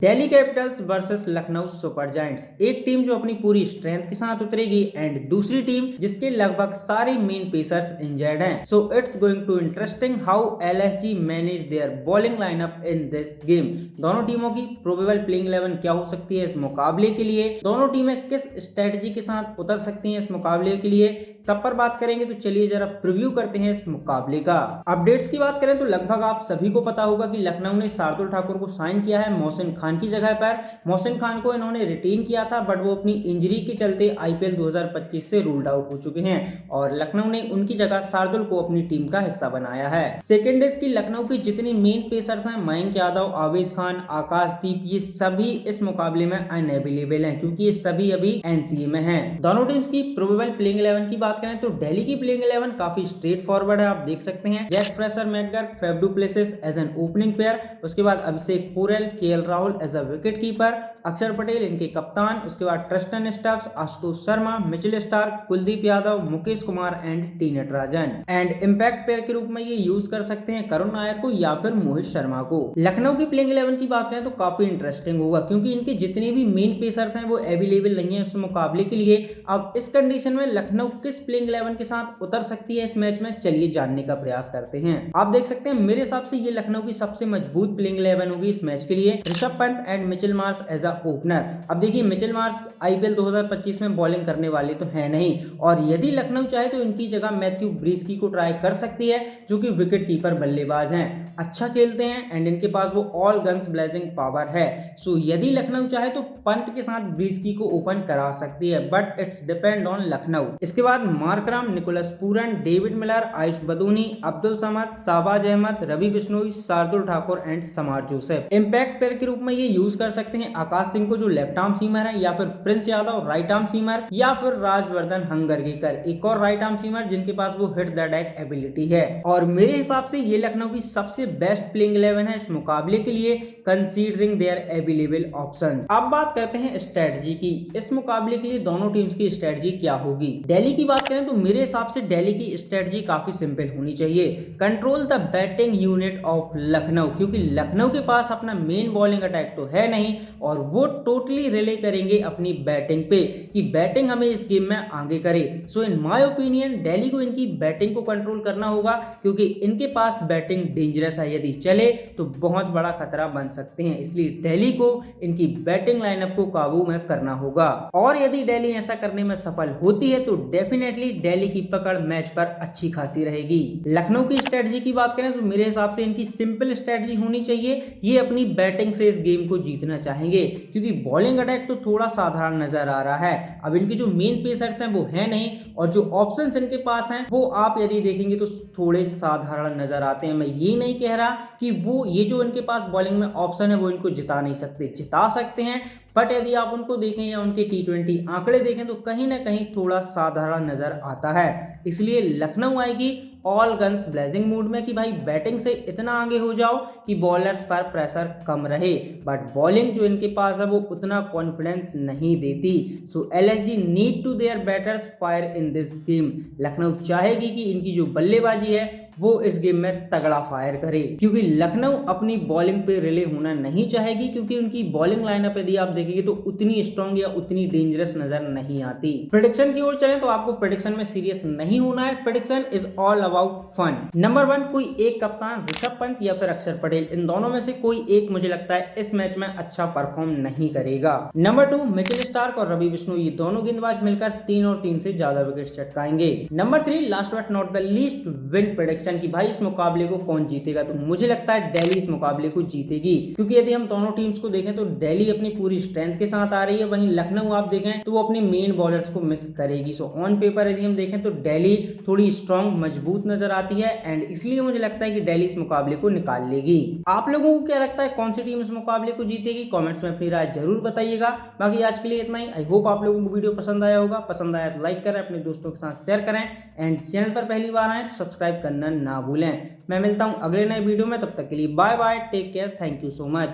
Delhi Capitals versus Lucknow super giants, एक team जो अपनी पूरी स्ट्रेंथ के साथ उतरेगी एंड दूसरी टीम जिसके लगभग सारे मेन पेसर्स इंजर्ड हैं। So it's going to interesting how LSG manage their bowling lineup in this game. दोनों टीमों की प्रोबेबल प्लेइंग 11 क्या हो सकती है इस मुकाबले के लिए, दोनों टीमें किस स्ट्रेटजी के साथ उतर सकती हैं इस मुकाबले के लिए, सब पर बात करेंगे। तो चलिए जरा प्रीव्यू करते हैं इस मुकाबले का। अपडेट्स की बात करें तो लगभग आप सभी को पता होगा कि लखनऊ ने शार्दुल ठाकुर को साइन किया है मोहसिन खान की जगह पर। मोहसिन खान को इन्होंने रिटेन किया था बट वो अपनी इंजरी के चलते आईपीएल 2025 से रूल्ड आउट हो चुके हैं और लखनऊ ने उनकी जगह शार्दुल को अपनी टीम का हिस्सा बनाया है। सेकेंड इज की लखनऊ की जितनी मेन पेसर्स हैं, मयंक यादव, आवेश खान, आकाशदीप, ये सभी इस मुकाबले में अनअवेलेबल हैं क्योंकि ये सभी अभी एनसीए में हैं। दोनों टीम्स की प्रोबेबल प्लेइंग 11 की बात करें तो दिल्ली की प्लेइंग 11 काफी स्ट्रेट फॉरवर्ड है, आप देख सकते हैं। Jake Fraser, McGurk, Faf du Plessis as an opening pair, उसके बाद Abhishek Porel, KL Rahul as a wicket keeper, Axar Patel इनके कप्तान, उसके बाद Tristan Stubbs, Ashutosh Sharma, Mitchell Starc, Kuldeep Yadav, Mukesh Kumar and T Natarajan. And impact player के रूप में ये यूज कर सकते हैं करुण नायर को या फिर मोहित शर्मा को। लखनऊ की प्लेइंग 11 की बात करें तो काफी इंटरेस्टिंग होगा क्योंकि इनके जितने भी मेन पेसर्स हैं वो अवेलेबल नहीं है इस मुकाबले के लिए। अब इस कंडीशन में लखनऊ किस प्लेइंग 11 के साथ उतर सकती है इस मैच में, चलिए जानने का प्रयास करते हैं। आप देख सकते हैं मेरे हिसाब से ये लखनऊ की सबसे मजबूत प्लेइंग 11 होगी इस मैच के लिए। Rishabh Pant and Mitchell Marsh as a opener. अब देखिए मिचेल मार्श आईपीएल 2025 में बॉलिंग करने वाले तो है नहीं और यदि लखनऊ चाहे तो इनकी जगह मैथ्यू ब्रीस्की को ट्राई कर सकती है जो कि विकेट कीपर बल्लेबाज हैं, अच्छा खेलते हैं एंड इनके पास वो ऑल गन्स ब्लेजिंग पावर है। सो यदि लखनऊ चाहे तो पंत के साथ ब्रीस्की को ओपन करा सकती है but it's depend on Lucknow. इसके बाद Markram, Nicholas Pooran, David Miller, Ayush Badoni, Abdul Samad, Shahbaz Ahmed, Ravi Bishnoi, Shardul Thakur and Shamar Joseph. Impact player के रूप में ये यूज कर सकते हैं आकाश सिंह को जो लेफ्ट आर्म सीमर है, या फिर Prince Yadav right arm seamer, या फिर राजवर्धन हंगरगेकर एक और राइट आर्म सीमर जिनके पास वो हिट द डेक एबिलिटी है। और मेरे हिसाब से ये लखनऊ की सबसे बेस्ट प्लेइंग 11 है इस मुकाबले के लिए कंसीडरिंग देयर अवेलेबल ऑप्शन। अब बात करते हैं स्ट्रेटजी की। इस मुकाबले के लिए दोनों टीम्स की स्ट्रेटजी क्या होगी। दिल्ली की बात करें तो मेरे हिसाब से दिल्ली की स्ट्रेटजी काफी सिंपल होनी चाहिए, control the batting unit of Lucknow, क्योंकि लखनऊ के पास अपना मेन बॉलिंग अटैक तो है नहीं और वो टोटली रिले करेंगे अपनी बैटिंग पे कि बैटिंग हमें इस गेम में आगे करे। सो इन माय ओपिनियन दिल्ली को इनकी बैटिंग को कंट्रोल करना होगा क्योंकि इनके पास बैटिंग डेंजरस है, यदि चले तो बहुत बड़ा खतरा बन सकते हैं। इसलिए दिल्ली को इनकी बैटिंग लाइनअप को काबू में करना होगा और यदि दिल्ली ऐसा करने में सफल होती है तो डेफिनेटली दिल्ली की पकड़ मैच पर अच्छी खासी रहेगी। लखनऊ की स्ट्रेटजी की बात करें तो मेरे हिसाब से इनकी सिंपल स्ट्रेटजी होनी चाहिए, ये अपनी बैटिंग से इस गेम को जीतना चाहेंगे क्योंकि बॉलिंग अटैक तो थोड़ा साधारण नजर आ रहा है। अब इनके जो मेन पेसर्स हैं वो है नहीं और जो ऑप्शंस इनके पास हैं वो आप यदि देखेंगे तो थोड़े साधारण नजर आते हैं। मैं ये नहीं कह रहा कि वो ये जो इनके पास बॉलिंग में ऑप्शन है वो इनको जिता नहीं सकते, जिता सकते हैं बट यदि आप उनको देखें या उनके टी20 आंकड़े देखें तो कहीं ना कहीं थोड़ा साधारण नजर आता है। इसलिए लखनऊ आएगी ऑल गन्स ब्लेजिंग मूड में कि भाई बैटिंग से इतना आगे हो जाओ कि बॉलर्स पर प्रेशर कम रहे, बट बॉलिंग जो इनके पास है वो उतना कॉन्फिडेंस नहीं देती। So LSG need to their batters fire in this game. Lucknow चाहेगी कि इनकी जो बल्लेबाजी है वो इस गेम में तगड़ा फायर करे क्योंकि लखनऊ अपनी बॉलिंग पे रिले होना नहीं चाहेगी क्योंकि उनकी बॉलिंग लाइनअप यदि आप देखेंगे तो उतनी स्ट्रॉन्ग या उतनी डेंजरस नजर नहीं आती। प्रेडिक्शन की ओर चलें तो आपको प्रेडिक्शन में सीरियस नहीं होना है, prediction is all about fun. Number 1 कोई एक कप्तान, ऋषभ पंत या फिर अक्षर पटेल, इन दोनों में से कोई एक मुझे लगता है इस मैच में अच्छा परफॉर्म नहीं करेगा। नंबर 2 मिचेल स्टार्क और रवि बिश्नोई, ये दोनों गेंदबाज मिलकर 3 और 3 से ज्यादा विकेट चटकाएंगे। Number 3 last but not the least win prediction कि भाई इस मुकाबले को कौन जीतेगा, तो मुझे लगता है दिल्ली इस मुकाबले को जीतेगी क्योंकि यदि हम दोनों टीम्स को देखें तो दिल्ली अपनी पूरी स्ट्रेंथ के साथ आ रही है, वहीं लखनऊ आप देखें तो वो अपने मेन बॉलर्स को मिस करेगी। सो ऑन पेपर यदि हम देखें तो दिल्ली थोड़ी स्ट्रांग मजबूत नजर आती है एंड इसलिए मुझे लगता है कि दिल्ली इस मुकाबले को निकाल लेगी। आप लोगों को क्या लगता है कौन सी टीम इस मुकाबले को जीतेगी, कॉमेंट्स में अपनी राय जरूर बताइएगा। बाकी आज के लिए इतना ही। आई होप आप लोगों को वीडियो पसंद आया होगा, पसंद आया तो लाइक करें, अपने दोस्तों के साथ शेयर करें एंड चैनल पर पहली बार आए तो सब्सक्राइब करना ना भूलें। मैं मिलता हूं अगले नए वीडियो में, तब तक के लिए bye bye, take care, thank you so much.